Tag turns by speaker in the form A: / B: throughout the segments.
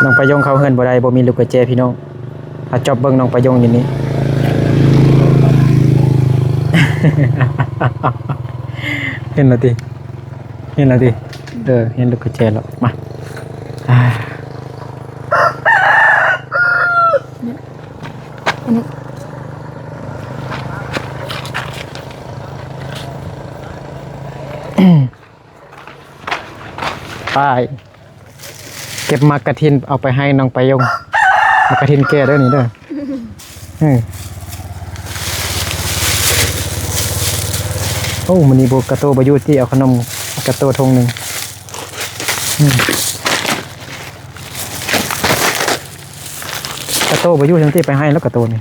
A: น้องประยงเขาเฮือนบ่ได้บ่มีลูกกระแจพี่น้องถ้าจอบเบิ่งน้องประยงอยู่นี่ เห็นแล้วติเห็นลูกกระแจแล้วมาไปเก็บมากระถินเอาไปให้น้องประยงมากระถินแก่เด้อนี่เด้อโอ้มันนี่โบกระโตบายุที่เอาขนมกระโตทงหนึ่งกระโตบายุทั้งที่ไปให้แล้วกระโตนี่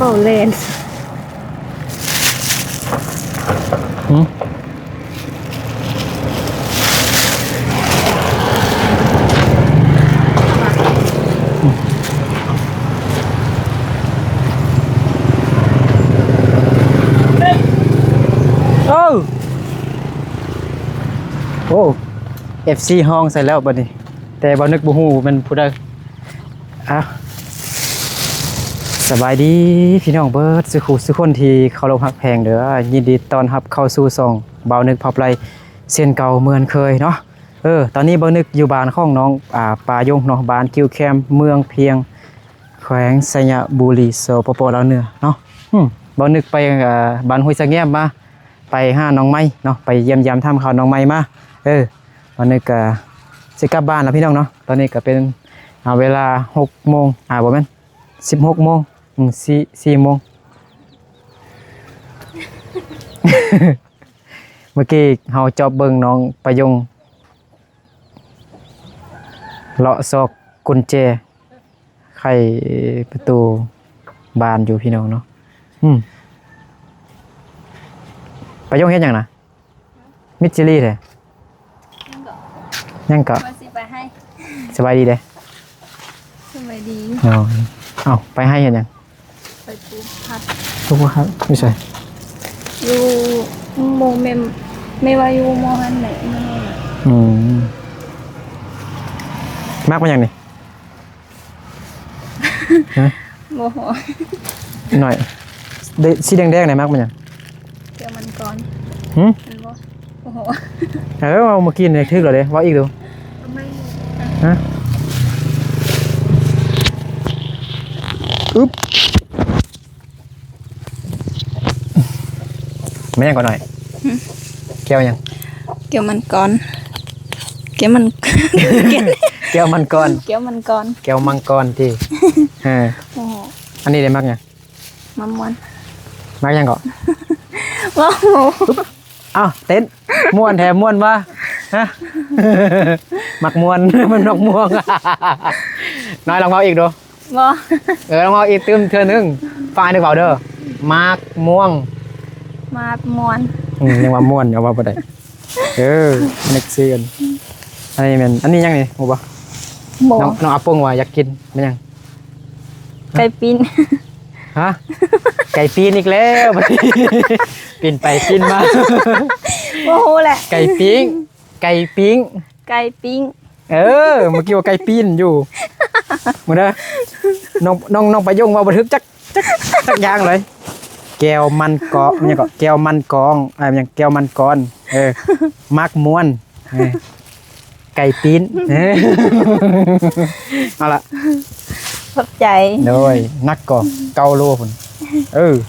B: โอ้เลน
A: โอ้ FC ห้องใส่แล้วบัดนี้แต่บ่นึกบ่ฮู้มันผู้ใดสบายดีพี่น้องเบิร์ดสุคนที่เคารพฮักแพงเด้อยินดีต้อนรับเข้าสู่ช่องเบานึกพับไรเส้นเก่าเหมือนเคยเนาะตอนนี้เบานึกอยู่บ้านของน้องปายงเนาะบ้านกิวแคมเมืองเพียงแขวงสยบุรีสปปลาวเหนือเนาะเบานึกไปบ้านห้วยสะแงมมาไปหาน้องไม้เนาะไปเยี่ยมยามทำข่าวน้องไม้มาเบานึกสิกลับบ้านแล้วพี่น้องเนาะตอนนี้ก็เป็นเวลา6 โมงบ่แม่น16 โมง4 โมง เมื่อกี้เฮาจอบเบิ่งน้องประยงเลาะซอกกุญแจไขประตูบานอยู่พี่น้องเนาะประยงเฮ็ดหยังนะมิดจิลี่แท้ยังก็
B: มาสิไปให้
A: สบายดีเด้
B: สบายดี
A: เอาไปให้เฮ็ดหยัง
B: ไปปูพัด
A: ทุกครับไม่ใช่
B: อยู่โมเมมไม่ว่าอยู่โมหันไหน
A: มากมาอย่างนี้
B: โมโห
A: หน่อยสีแดงๆไหนมากมาอย่าง
B: เกี่ยวมันก่อนมันบ่โอ้โห
A: เอามากินเนี่ยทึกเหรอเด้ว่าอีกดู
B: ไม่
A: ฮะอึ๊บไม่ยังก่อนหน่อยแก้วยัง
B: เกี่ยวมันก่อนเกี่ยวมัน
A: แก้วมันก่อน
B: เกี่ยวมันก่อน
A: แก้วมังกรที่
B: โอ้โห
A: อันนี้ได้มากยัง
B: มามวน
A: มากยังก่อน
B: ว้าว
A: อ้าวเต้นม่วนแถมม่วนวะฮะมักม่วนมันนกม่วงน้อยลองเอาอีกดู
B: บ่
A: ลองเอาอีกตื้มเธอนึงฟังนึกเบาเด้อมักม่วง
B: มามวน
A: ยังว่าม่วนเอาว่าบ่ได้นึกซื้อกันอันนี้ยังนี่ฮู้บ่น้องอาปงว่าอยากกินมันยัง
B: ไก่ปิ้น
A: ฮะไก่ปีนอีกแล้วบัดนี้ปีนไปปีนมา
B: โอ้โหแหละ
A: ไก่ปิ้ง
B: ไก่ปิ้ง
A: เมื่อกี้ว่าไก่ปีนอยู่มื้อเด้อน้องประยงว่าบ่ถึกจักอย่างเลยแก้วมันเกาะมันยังก็แก้วมันกองมันยังแก้วมันกอนมักม่วนไก่ปีนเอาล่ะ
B: ขอบใจ
A: โดยนักก่อเกาโลพุ่น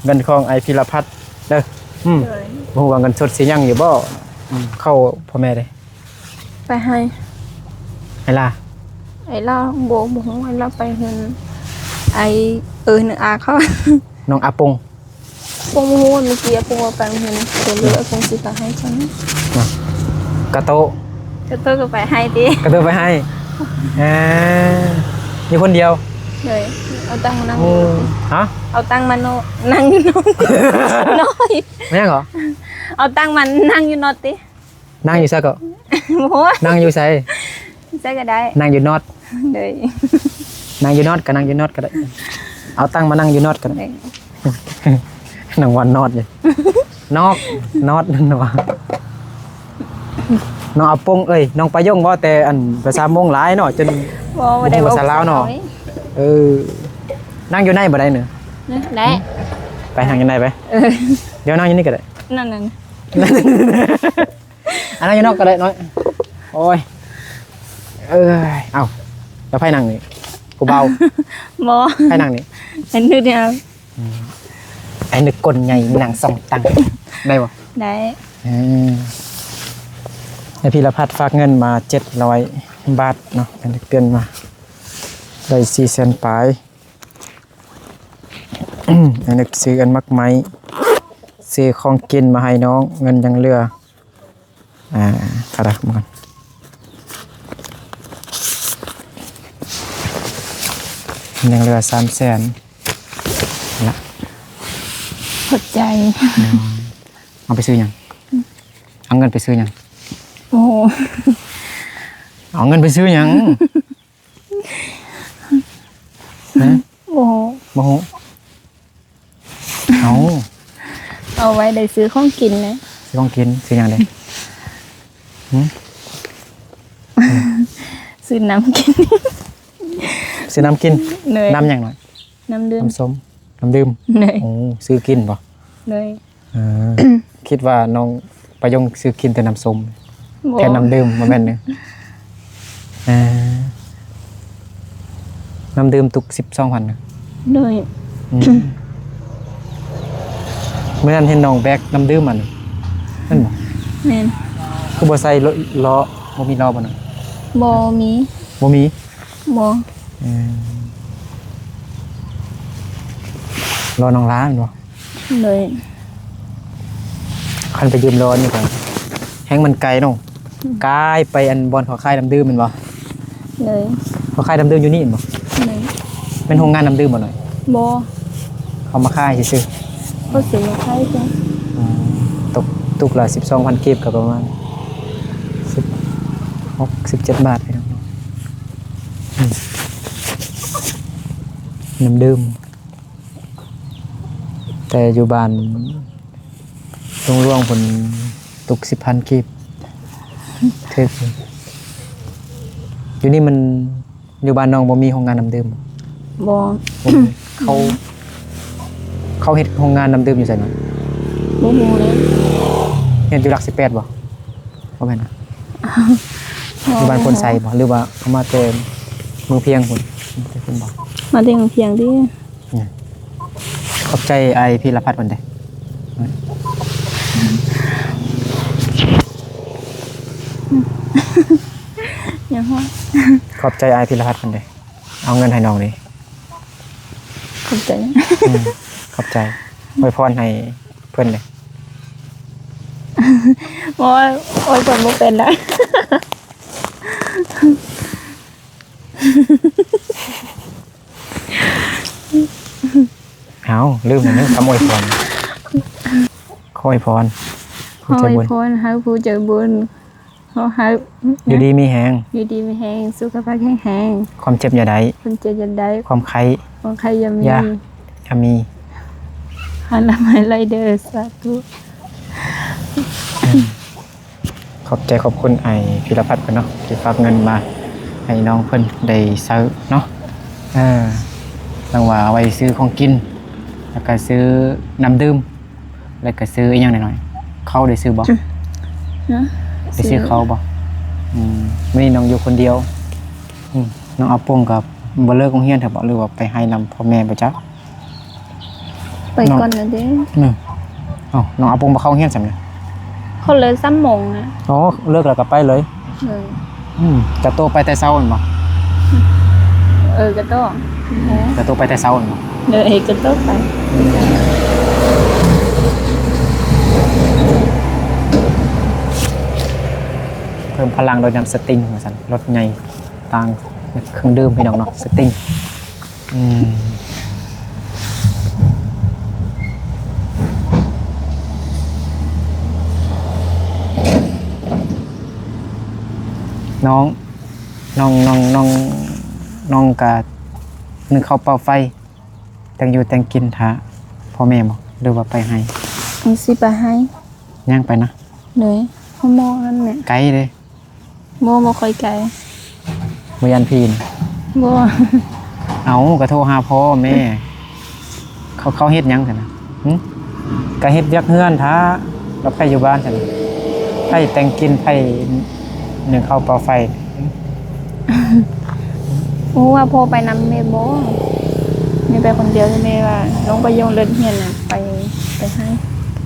A: เงินของไอพิรพัฒน์เด้อบ่ฮู้ว่าเงินสดสิยังอยู่บ่เข้าพ่อแม่เด้
B: ไปให้
A: ล่ะ
B: ไอ้ล่าโบบ่ฮู้ไอ้ล่าไปเงินไอ้นึกอาเขา
A: น้องอาปง
B: ปงฮู้เมื่อกี้ปงว่าไปเห็นตัวเลือกปงสิไปให้จัง
A: กระโตะ
B: ก็ตัวก็ไปให้ติ
A: กระโตะไปให้มีคนเดียว
B: เลยเอาตังค์มานั่ง
A: ฮะ
B: เอาตังค์มานั่งอยู่นอนน้อย
A: ไม่ยังเหรอ
B: เอาตังค์มานั่งอยู่นอนติ
A: นั่งอยู่ซะก็
B: โอ้ย
A: นั่งอยู่ใส่
B: ใช่ก็ได้
A: นั่งอยู่นอด
B: เลย
A: นั่งอยู่นอดก็นั่งอยู่นอดก็ได้เอาตั้งมานั่งอยู่นอดก็ได้ นั่งวันนอดเลยนอกนอดนั่นวะน้องอาปงเอ้ยน้องปะยงว่าแต่อันภาษามงหลายเนาะจน
B: บ่ได้
A: ภาษาลาวเนาะ เออนั่งอยู่ในบ่ได้เนอะ
B: ได้
A: ไปทางอยู่ในไป เดี๋ยวนั่งอยู่นี่ก็ได้
B: นั่น
A: อันนั่งอยู่นอกก็ได้น้อยโอ้ยเอ้ยเอ้าแล้วไพ่นั่งนี่กูเบา
B: บ่
A: ไพ่นั่งนี่
B: เห็นดูเดียว
A: ไอ้นึกกลใหญ่นั่งส่องตังได้บ่
B: ได้
A: ไอพีรพัฒน์ฝากเงินมา700 บาทเนาะเป็นเกินมาได้400,000ปลายไอ้นึกซื้ออันมักไม้ซื้อของกินมาให้น้องเงินยังเหลือกระดักมาก่อนยังเหลือ300,000ละ
B: ขอบใจ
A: เอาไปซื้อหยังเอาเงินไปซื้อหยัง
B: โอ้โห
A: เอาเงินไปซื้อหยังฮะ
B: โอ้โห
A: โมโหเอา
B: เอาไว้ได้ซื้อของกินนะ
A: ซื้อของกินซื้อหยังเลย
B: ซื้อน้ำกิน
A: ซื้อน้ำกิน
B: เนย
A: น้ำหยังหน่อย
B: น้ำดื่ม
A: น้ำส้มน้ำดื่ม
B: เนย
A: โอ้ซื้อกินป่ะ
B: เนย
A: คิดว่าน้องประยงซื้อกินแต่น้ำส้ม
B: บ่
A: แทนน้ำดื่มมาแม่นเนึงน้ำดื่มตุก12,000นะ
B: เนย
A: เมื่อนั้นเห็นน้องแบกน้ำดื่มมันนั่นบ่
B: แม่น
A: คือบ่ใส่ล้อบ่มีล้อบ่น่ะ
B: บ่มี
A: บ่มี
B: บ่
A: รอน้องล้าแม่นบ่
B: เนย
A: คันไปยืมร้อนนี่ก่อนแห้งมันไกลเนาะกายไปอันบอลขอค่ายน้ำดื่มแมันบ่
B: เนย
A: ขอค่ายน้ำดื่มอยู่นี่แม่นบ่
B: เนย
A: เป็นโรงงานน้ำดื่มบ่หน่อย
B: บ่
A: เขามาค่ายซื่อ
B: ก็ซื้อมาขายจ้ะ
A: ๆตุกละ 12,000 กีบก็ประมาณ16-17 บาทพี่น้องน้ำดื่มแต่อยู่บ้านร่วงๆผลตุก 10,000 กีบเท่อยู่นี่มันอยู่บ้านน้องบ่มีโรงงานน้ำดื่ม
B: บ่
A: ผมเขาเฮ็ดโรงงานน้ำดื่มอยู่ไสเนาะ
B: บ่ฮู้เลย
A: เฮ็ดอยู่หลัก18บ่บ่แม่นนะอยู่บ้านคนไสบ่หรือว่าเอามาแต่เมืองเพียงพุ่นแต่เพิ่นบอก
B: มาถึงเพียงที่
A: ขอบใจไอ้พี่ละพัดวันใด
B: ยังฮะ
A: ขอบใจไอ้พี่ละพัดวันใดเอาเงินให้น้องดิ
B: ขอบใจ
A: ขอบใจอวยพรให้เพิ่นเลย
B: โอ้ยโอ้ยผมบ่เป็นแล้ว
A: เอาลืมนึงคำอวยพรขออวยพร
B: ขอให้พรให้ผู้ใจบุญขอให้
A: อยู่ดีมีแฮง
B: อยู่ดีมีแรงสุขภาพแข็งแรง
A: ความเจ็บอย่าได้
B: คนเจ็บจะได้
A: ความไข้
B: ของใครยังมี
A: อย่ามี
B: หันมาไรเดอร์สาธุ
A: ขอบใจขอบคุณไอ้พิรพัฒน์เพิ่นเนาะที่ฝากเงินมาให้น้องเพิ่นได้ซื้อเนาะตั้งว่าเอาไว้ซื้อของกิน แล้วก็ซื้อน้ำดื่มแล้วก็ซื้ออีกอย่างหน่อยๆเขาได้ซื้อบ่
B: นะ
A: ได้ซื้อเขาบ่มื้อนี้น้องอยู่คนเดียวน้องเอาปงกับบ่เลิกโรงเรียนเถอะบ่หรือว่าไปให้นำพ่อแม่บ่จ๊ะ
B: ไปก่อนนะเด้
A: น้องเอาปงบ่เข้าโรงเรียนซั่นน่ะ
B: เขาเลยซ้ำมงนะ
A: อ๋อเลิกแล้วก็ไปเลย
B: เลย
A: จะโตไปแต่เช้านั่นบ่
B: ก็ต้อง
A: จะโตไปแต่เช้านั่นบ่
B: เลยก็ต้องไป
A: พิ่มพลังโดยนำสติงมาสั่นรถใหญ่ต่างเครื่องดื่มพี่น้องเนาะสติงน้องกะนึกเข้าเป่าไฟแต่งอยู่แต่งกินท้าพ่อแม่บอกหรือว่าไปให้
B: อันสิไปให้
A: ย่างไปนะ
B: เลยเขามองนั่นแหละ
A: ไกลเลย
B: บ่ค่อยไกล
A: บ่ยันพีน
B: บ่
A: เอาก็โทรหาพ่อแม่เขาเฮ็ดหยังกันนะก็เฮ็ดเวียกเฮือนท้าเราไปอยู่บ้านซั่นไปแต่งกินไปหนึ่งเข้าเป่าไฟ
B: โอ้ว่าพ่อไปนำแม่บ่แม่ไปคนเดียวแม่ว่าน้องไปยงเลิศเฮียนน่ะไปให้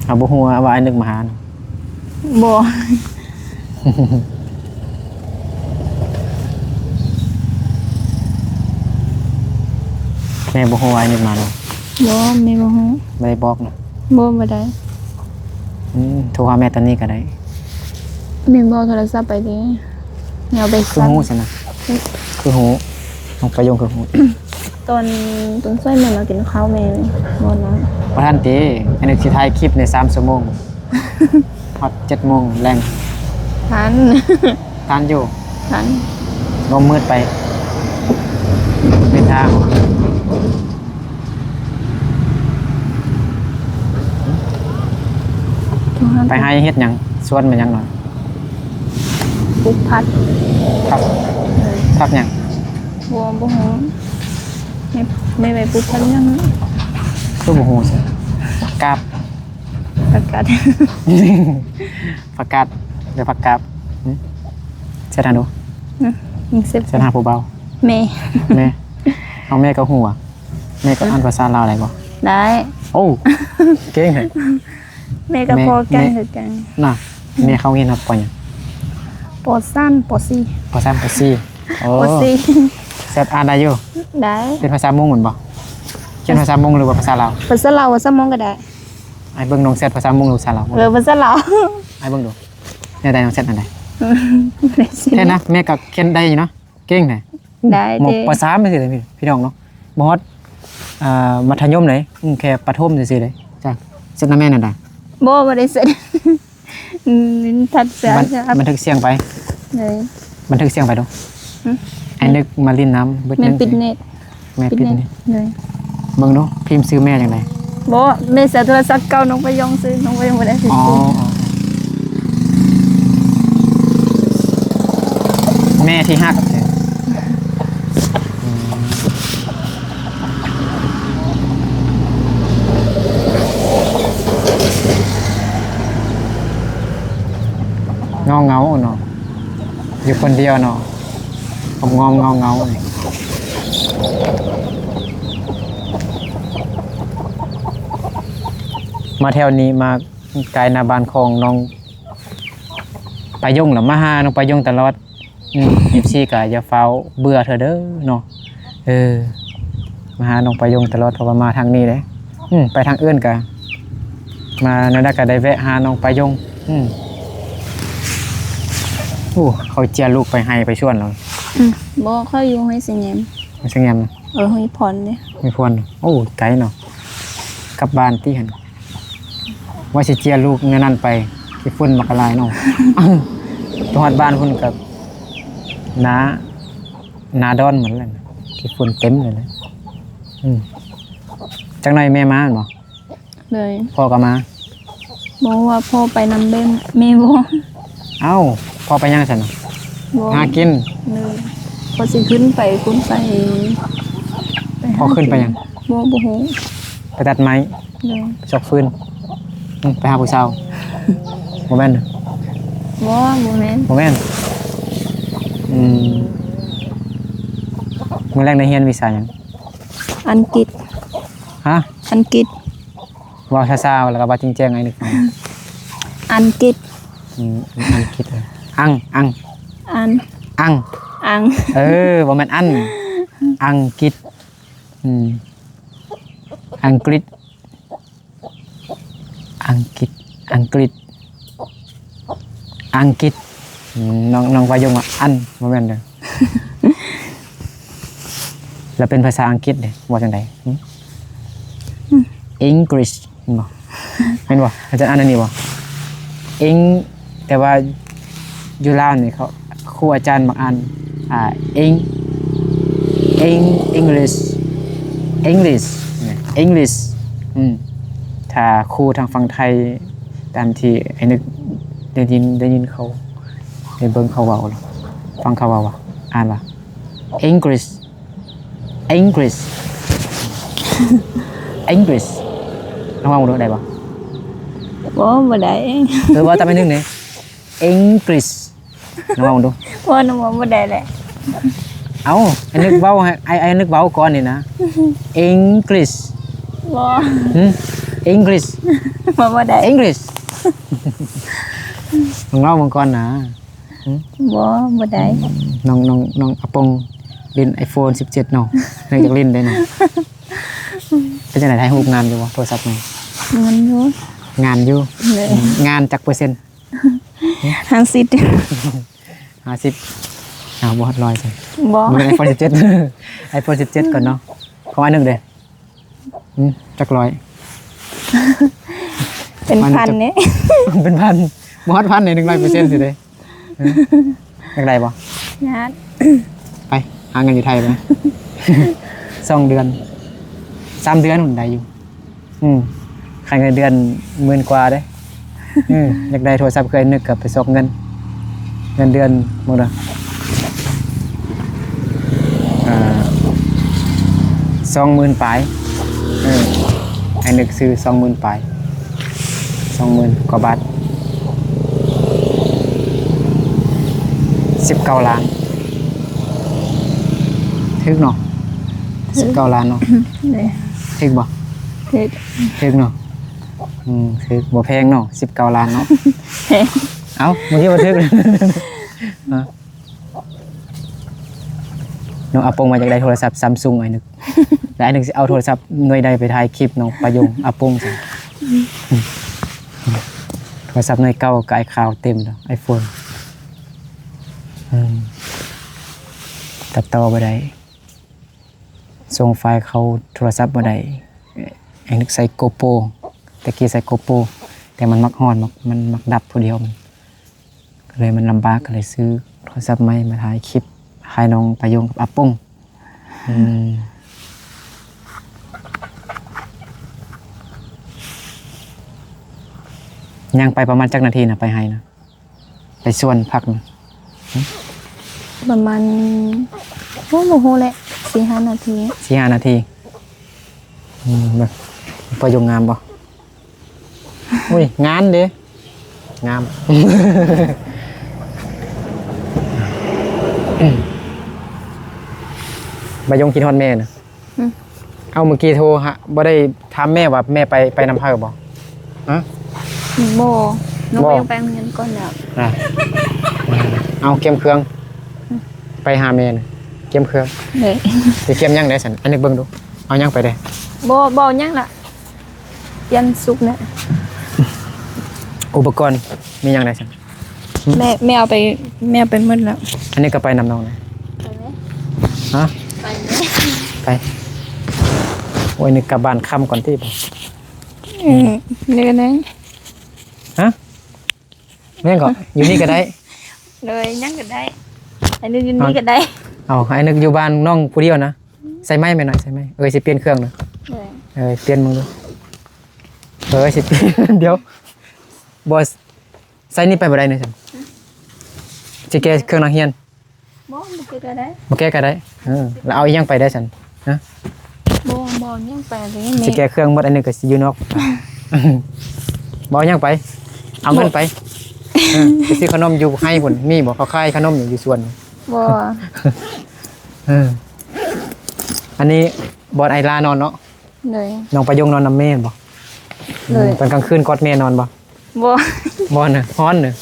A: เอาบ่ฮู้ว่าไอ้นึกมาหานะ
B: บ่
A: แม่บ่ฮู้ว่าไอ้นึกมาเนาะ
B: บ่แม่บ่ฮู้
A: บ่ได้บอกนะ
B: บ่ได้
A: โทรหาแม่ตอนนี้ก็ได้
B: แม่บ่เอาโทรศัพท์ไปเด้เอาไป
A: คือ
B: สั่น
A: ฮู้ซั่นนะคือฮู้น้องประโยงคือฮู้
B: ตอนช่วยแม่มากินข้าวแม่บ่นะ
A: บ่ทันติอันนี้สิถ่ายคลิปใน3ชั่วโมง ฮอด7โมงแรง
B: ทัน
A: ทานอยู่
B: ทัน
A: ลมมืดไปเป็นทาง ไปให้เฮ็ดหยังสวนมันหยังหน่อย
B: ปุ๊บพัด
A: พักหยัง
B: บ่ฮู้แม่ไปปุ๊บพัดยัง
A: คือบ่ฮู้สิกาบ
B: ประกาศ
A: ผักกาดหรือผักกาบเสร็จหาดู
B: ยิงเสร็จ
A: เสร็จหาผู้เบา
B: แม่
A: แม่เอาแม่ก็ฮู้อ่ะแม่ก็อ่านภาษาลาวได้บ่
B: ได้
A: โอ้เก่งแฮะ
B: แม่กับพ่อกันคือกัน
A: น่ะแม่เขาเรียนครับปอหยัง
B: ปอสั้นปอสี่
A: ปอ3ปอ4โอ้
B: ปอสี่
A: เสร็จอ่านได้อยู่
B: ได้
A: เป็นภาษามงเหมือนบ่เขียนภาษามงหรือว่าภาษาลาว
B: ภาษาลาวภาษามงก็ได้
A: ไอ้เบิ่งน้องเสร็จภาษามงหรือภาษาลาว
B: ภาษาลาว
A: ไอ้เบิ่งดูเนี่ยได้น้องเสร็จอันใด
B: ได้สิ
A: แค่นะแม่ก็เขียนได้อยู่เนาะเก่งแท้
B: ได้
A: หมก
B: เด้
A: ปสามไปสิเลยพี่น้องเนาะบอสมัธยมไหนแค่ประถมสิเลยจ้ะเส้นน้ำแม่นั่นได้
B: บ่ได้เสร็จทัดเสีย
A: บันทึกเสียงไป
B: เลย
A: บันทึกเสียงไปดูไอ้นึกมาลิ้นน้ำเบิด
B: แม่
A: นึง
B: ปิดเน็ต
A: แม่ปิดนี่
B: เลย
A: เบิ่งดูพิมพ์ซื้อแม่จังได
B: บ่แม่เสียโทรศัพท์เก่าน้องไปยงซื้อน้องไปยังบ่ได้ซื้อ
A: อ๋อแม่ที่ฮักเงาเนาะอยู่คนเดียวเนาะผมงอมเงาเลยมาแถวนี้มาไกลนาบานของน้องไปยงหรือมาหาน้องไปยงตลอดFCก็อย่าเฝ้าเบื่อเธอเด้อเนาะมาหาน้องไปยงตลอดเพราะว่ามาทางนี้เลยไปทางอื่นก็มานั่นก็ได้แวะหาน้องไปยงเขาเจียลูกไปให้ไปชวนเรา
B: บ่ค่อยอยู่ให้สิแยม
A: ไม่ใช่เงี้ย
B: ให้พรเด้
A: ไม่ควรไกลเนาะกลับบ้านที่หันว่าสิเจียลูกเงินนั่นไปที่ฝุ่นมากระลายเนาะ ตรงหัดบ้านฝุ่นกับนาดอนเหมือนกันที่ฝุ่นเต็มเลยนะจังไรแม่มาบ่
B: เลย
A: พ่อก็มา
B: บอกว่าพ่อไปนำแม่บ่
A: เอ้าพ่อไปยังสัน
B: บ่
A: หากิน
B: เลยพอสิขึ้นไปไป
A: พ่อขึ้นไปยัง
B: บ่ฮู้
A: ไปตัดไม้
B: เลย
A: ชกฟืนไปหาผู้สาวโมเมนต์
B: บ่แม่น
A: โมเมนต์มื้อแรกในเฮียนวิชาหยัง
B: อังกฤษ
A: ฮะ
B: อังกฤษ
A: ว่าซาๆแล้วก็ว่าจริงแจ้งไอ้นึกฟัง
B: อังกฤษ
A: อังกฤษอัง
B: อัน อัง
A: บ่แม่นอังกฤษอังกฤษอังกฤษอังกฤษอังกฤษ น้องวายงอ่ะอันบ่แม่นเด้อ แล้วเป็นภาษาอังกฤษเด้ว่าจังไดEnglish เห็นบ่เห็นบ่อาจารย์อ่านอันนี้บ่แต่ว่าอยู่ลาวนี่เขาครูอาจารย์มักอ่านEnglish English ถ้าครูทางฝั่งไทยตามที่ไอ้นึกได้ยินเขาได้เบิ่งเขาเว้าหรอฟังเขาเว้าว่าอ่านว่า English English น้องว่าบ่ได้บ่
B: บ่ได้
A: ว่าตามไปนึงนี่ English น้องว่าดู
B: บ่น้องบ่ได้แหละ
A: เอ้าไอ้นึกเว้าให้ไอ้นึกเว้าก่อนนี่นะ English
B: บ่
A: English
B: บ่ได้
A: English น้องเล่ามังก่อนนะ
B: บ่ได้
A: น้องอปงเล่น iPhone 17เนาะเนื่องจากเล่นได้เนาะเป็นจังได๋ถ่ายรูปงานอยู่บ่โทรศัพท์นี่
B: มันอยู่
A: งานอยู่
B: เลย
A: งานจักเปอร์เซ็นต์
B: 50
A: 50บ่ฮอด100จ้ะ
B: บ่
A: มันเป็น iPhone 17 iPhone 17ก่อนเนาะของอันนึงเด้จักร้อย
B: เป็นพันเนี่ย
A: เป็นพันบ่ฮอดพันนี่100%สิเด้อยากได้บ่
B: ญาติ
A: ไปหาเงินอยู่ไทยไป 2 เดือน 3 เดือนหุ่นได้อยู่ใครเงินเดือน10,000 กว่าเด้อยากได้โทรศัพท์เคยนึกกับไปซอกเงินเดือนหมดอ่ะ20,000ปลายไอ้นึกซื้อ20,000ปลาย20,000 กว่าบาท19 ล้านถึกเนาะ19 ล้านเนาะ
B: เลย
A: ถึกบ่ ถึกเนาะถึกบ่แพงเนาะ19 ล้านเนาะ เอ้าเมื่อกี้บ่ถึก น้องอาปงมาจากได้โทรศัพท์ Samsung ไอ้นึกแล้วไอ้นึกสิเอาโทรศัพท์หน่วยใดไปถ่ายคลิปน้องประยงอาปงสิโทรศัพท์หน่วยเก่ากับไอ้ข่าวเต็มแล้ว iPhone ตัดต่อบ่ได้ส่งไฟล์เขาโทรศัพท์บ่ได้ไอ้นึกใส่ GoPro ตะกี้ใส่ GoPro แต่มันมักฮ้อนมันมักดับผู้เดียวมันก็เลยมันลำบากก็เลยซื้อโทรศัพท์ใหม่มาถ่ายคลิปให้น้องประยงกับอาปงย่างไปประมาณจักนาทีนะไปให้นะไปส่วนพักนะ
B: ประมาณโอ้โหแหละ4-5 นาที
A: 4-5 นาทีแบบประยงงามป่ะอุ้ยงานเด้งาม ประยงกินฮอดแม่นะเอาเมื่อกี้โทรฮะบ่ได้ถามแม่ว่าแม่ไปนำพาบ่ฮะ
B: บ่น้อง
A: บ่
B: ไปยังแปลงเงินก่อนแล้ว
A: เอาเก็มเครื่องไปหาแม่นะเก็มเครื่อง
B: เลย
A: สิเก็มยังได้สันอันนึกเบิ่งดูเอายังไปได้
B: บ่ยังล่ะยันสุกเนี่ย
A: อุปกรณ์มียังได้สัน
B: แม่เอาไปหมดแล้ว
A: อันนี้ก็ไปนำน้องนะ
B: ไปไหม
A: ฮะ
B: ไปไหม
A: ไปโอ้ยนึกกลับบ้านค่ำก่อนที่บ่
B: นี่ก็ได้
A: ฮะแม่งก็อยู่นี่ก็ได้
B: เลยยังก็ได้ไอ้นี่อยู่นี่ก็ได้
A: เอาไอ้นึกอยู่บ้านน้องผู้เดียวนะใส่ไม้ไปหน่อยใส่ไม้สิเปลี่ยนเครื่องนะ
B: เลย
A: เปลี่ยนมึงดูสิเปลี่ยน เดี๋ยวบอสใส่นี่ไปบ่ได้เนี่ยฉันสิแก้เครื่องนักเรียน
B: บ่ก็ได้
A: บ่แก้ก็ได้แล้วเอาอีหยังไปได้ฉันนะ
B: บ่ยังไปเลย
A: สิแก้เครื่องหมดอันนึงก็สิอยู่นอก บ่เอาหยังไป เอาเงินไปไปซื้อขนมอยู่ให้พุ่นมีบ่เขาขายขนมอยู่สวน
B: บ่
A: อันนี้บอดไอลานอนเนาะ
B: เลย
A: น้องประยงนอนนำแม่บ่
B: เลย
A: ตอนกลางคืนกอดแม่นอนบ่
B: บ่
A: บ่น่ะฮ้อนน่ะ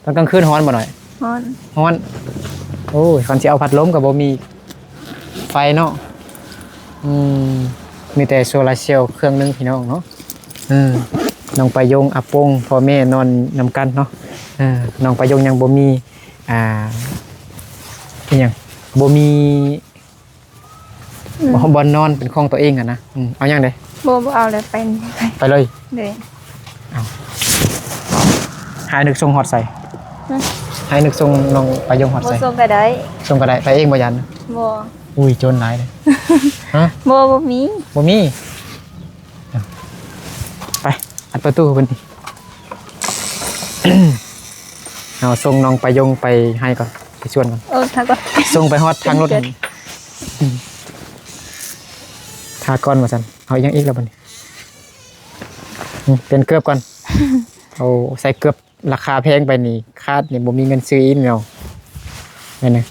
A: ตอนกลางคืนฮ้อนบ่หน่อย
B: ฮอน
A: ฮ้อนโอ้ยก่อนสิเอาพัดลมก็บ่มีไฟเนาะมีแต่โซลาร์เซลล์เครื่องนึงพี่น้องเนาะน้องประยงอาปงพ่อแม่นอนนำกันเนาะน้องประยงยังบ่มี เป็นหยังบ่มีบอนนอนเป็นของตัวเองอะนะเอาหยังเด้
B: บ่เอาเลยไป
A: ไปเลย
B: เลย
A: หายนึกทรงฮอดใส่หายนึกทรงน้องไปยงฮอด
B: บ่
A: ใส่
B: ส่งก็ได้
A: ทรงก็ได้ไปเองบ่ยัน
B: บ่
A: อุ้ยโจรหลายเลยฮะ
B: บ่มี
A: บ่มีไปอัดประตูเพิ่นดิ เอาส่งน้องไปยงไปให้ก่อนไปชวนก่อน
B: ถ้าก็
A: ส่งไปฮอดทางรถทาก่อนว่าซั่นเอาอีกยังอีกแล้วบัดนี้เป็นเกือบก่อนเอาใส่เกือบราคาแพงไปนี่คาดนี่บ่มีเงินซื้ออีกแล้วแม่นน่ะ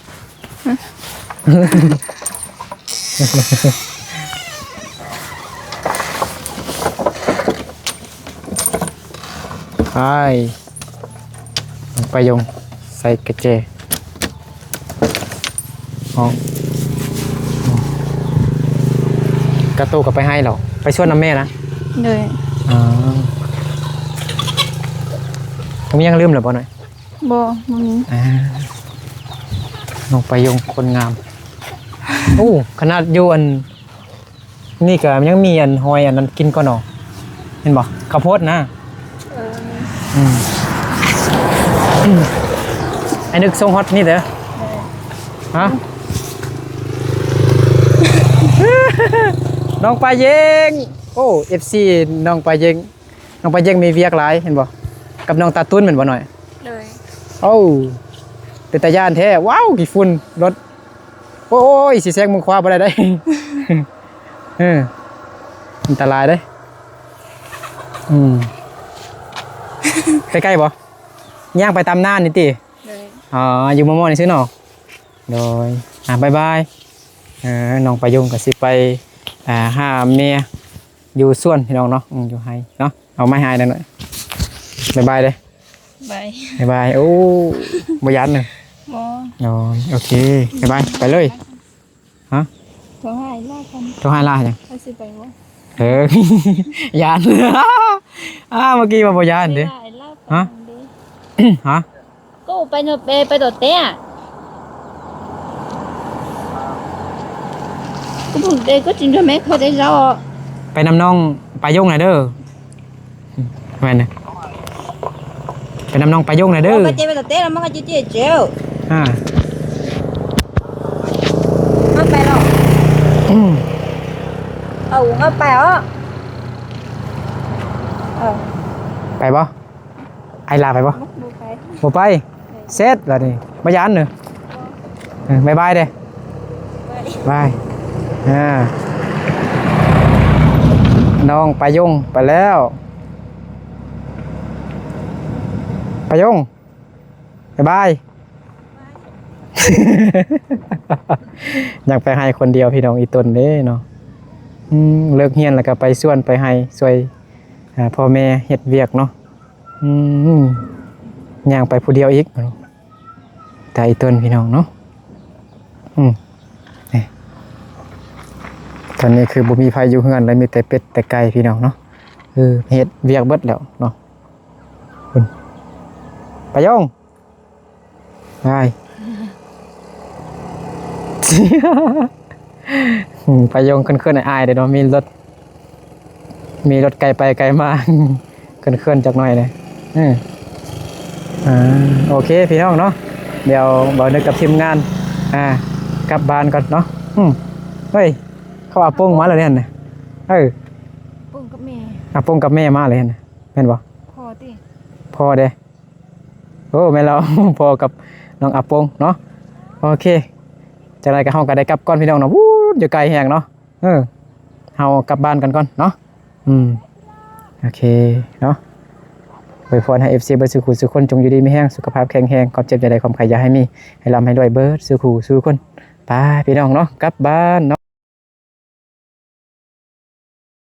A: ไปยงใส่กระเจกระตูกับไปให้เหรอไปชวนน้ำแม่นะ
B: เลย
A: ผมยังลืมเลยบ่หน่อย
B: บ่มี
A: น้องไปยงคนงามโอ้ขนาดอยู่อันนี่ก็ยังมีอันหอยอันนั้นกินก่อนเนาะเห็นบ่ข้าวโพดนะไอ้นึกทรงฮอตนี่เด้อฮะ น้องปลาเยงโอ้ FC น้องปลาเยงน้องปลาเยงมีเวียกหลายเห็นบ่กับน้องตาตุ้นเหมือนบ่หน่อย
B: เลย
A: โอ้เป็นตาย่านแท้ว้าวกี่ฝุ่นรถโอ้ยสิแซงมือขวาบ่ได้ อันตรายเด้ใกล้ๆบ่ย่างไปตามหน้านี่ติ
B: เลย
A: อยู่มอนี่ซื้อเนาะโดยบ๊ายบายน้องประยงก็สิไปหาเมียอยู่ส่วนพี่น้องเนาะอยู่ให้เนาะเอาไม้หายหน่อยบ๊ายบายเด้บ๊ายบายโอ้บ่ยันเลย
B: บ่
A: โอเคบ๊ายบายไปเลยฮะ
B: โทรหาล่ากัน
A: ต้องให้ล่าจัง
B: เขาสิไปบ่
A: ยาน เมื่อกี้มาบ่ยานเด้ฮะฮะ
B: ก็ไปต่อเตะก็ผมเด็กก็จริงด้วยไหมเขาได้รอ
A: ไปนำน้องปลายงหน่อยเด้อแม่นไปนำน้องปลายงหน่อยเด้อ
B: ไปเจอไปต่อเตะแล้วมันก็จะเจียวมันไปหรอมันไปเหรอ
A: ไปบ่ไอลาไปบ่บ่ไปเสร็จแล้วนี่บ่ยานเด้อบายบายเด้บายน้องปลายงไปแล้วปลายงบายบาย อยากไปให้คนเดียวพี่น้องอีตนเด้เนาะเลิกเฮียนแล้วก็ไปส่วนไปให้ช่วยพ่อแม่เฮ็ดเวียกเนาะย่างไปผู้เดียวอีกแต่อีตนพี่น้องเนาะตอนนี้คือบ่มีไผอยู่เฮือนเลยมีแต่เป็ดแต่ไก่พี่น้องเนาะเฮ็ดเวียกเบิดแล้วเนาะคุณไปยงไปไปยงเคลื่อนอายเดี๋ยวมีรถไกลไปไกลมาเคลื่อนจากหน่อยเลยโอเคพี่น้องเนาะเดี๋ยวบอกนึกกับทีมงานกลับบ้านก่อนเนาะเฮ้ยเขาอาปงมาเลยเนี่ย
B: ปุ้งกับแม่
A: อาปงกับแม่มาเลยเนี่ยแม่นบ่พ่อเด้โอ้แม่เรา พ่อกับน้องอาปงเนาะโอเคจากไรก็เฮาก็ได้กลับก่อนพี่น้องเนาะวู้อยู่ไกลแหงเนาะเฮากลับบ้านกันก่อนเนาะโอเคเนาะอวยพรให้ FC เบิร์ดสุขุสุขคนจงอยู่ดีมีแห้งสุขภาพแข็งแรงความเจ็บอย่าได้ความไข้อย่าให้มีให้ร่ำให้รวยเบิร์ดสุขุสุขคนไปพี่น้องเนาะกลับบ้านเนาะ